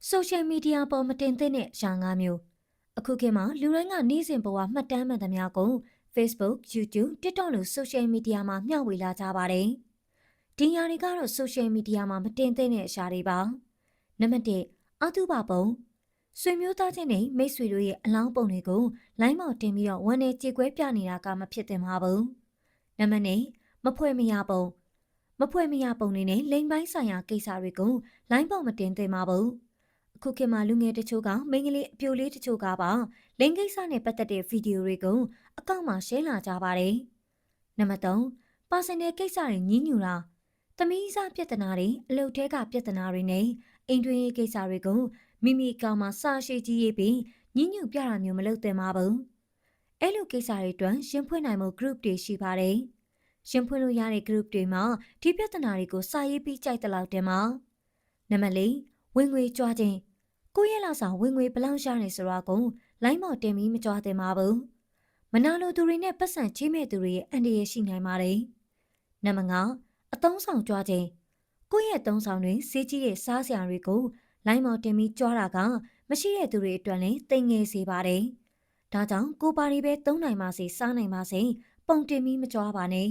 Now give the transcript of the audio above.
social media ပေါ်မတင်သင့်တဲ့ရာ၅မျိုးအခုခေတ်မှာလူတိုင်းကနေ့စဉ်ဘဝမှတ်တမ်းမှန်သမျှကို Facebook, YouTube, TikTok လို social media မှာမျှဝေလာကြပါတယ်။ဒီຢာတွေကတော့ social media မှာမတင်သင့်တဲ့အရာတွေပါ။နံပါတ်1အတုပပုံဆွေမျိုးသားချင်းတွေမိတ်ဆွေတို့ရဲ့အလောင်းပုံတွေကို line ပေါ်တင်ပြီးတော့ဝန်내ကြေကွဲပြနေတာကမဖြစ်သင့်ပါဘူး။နံပါတ်2မဖွဲ့မရပုံမဖွဲ့မရပုံတွေနဲ့လိင်ပိုင်းဆိုင်ရာကိစ္စတွေကို line ပေါ်မတင်သင့်ပါဘူး။အခုခေတ်မှာလူငယ်တချို့ကမိန်းကလေးအပြိုလေးတချို့ကပါလိင်ကိစ္စနဲ့ပတ်သက်တဲ့ဗီဒီယိုတွေကိုအကောင့်မှာ share လာကြပါတယ်။နံပါတ်3 personal ကိစ္စတွေညှဉ်းညူတာသမီးစားပြဿနာတွေအလုပ်ထဲကပြဿနာတွေနဲ့အိမ်တွင်းရေးကိစ္စတွေကိုမိမိအကောင့်မှာစာရှိကြီးရေးပြီးညှဉ်းညူပြတာမျိုးမလုပ်သင့်ပါဘူး။အဲ့လိုကိစ္စတွေအတွက်ရင်ဖွင့်နိုင်မှု group တွေရှိပါတယ်။ရင်ဖွင့်လို့ရတဲ့ group တွေမှာဒီပြဿနာတွေကိုစာရေးပြီးကြိုက်တဲ့လောက်တင်ပါ။နံပါတ်4ဝင်ငွေကြွားခြင်းကိုယ့်ရဲ့လောက်ဆောင်ဝင်ငွေဘလောက်ရနေဆိုတာကို line ပေါ်တင်ပြီးမကြွားသင့်ပါဘူး။မနာလိုသူတွေနဲ့ပတ်စံချေးမဲ့သူတွေရဲ့အန္တရာယ်ရှိနိုင်ပါတယ်။နံပါတ်5အသုံးဆောင်ကြွားခြင်းကိုယ့်ရဲ့သုံးဆောင်တွေဈေးကြီးတဲ့စားစရာတွေကို line ပေါ်တင်ပြီးကြွားတာကမရှိတဲ့သူတွေအတွက်လည်းတိမ်ငယ်စေပါတယ်။ဒါကြောင့်ကိုပါရီပဲသုံးနိုင်ပါစေစားနိုင်ပါစေပုံတင်ပြီးမကြွားပါနဲ့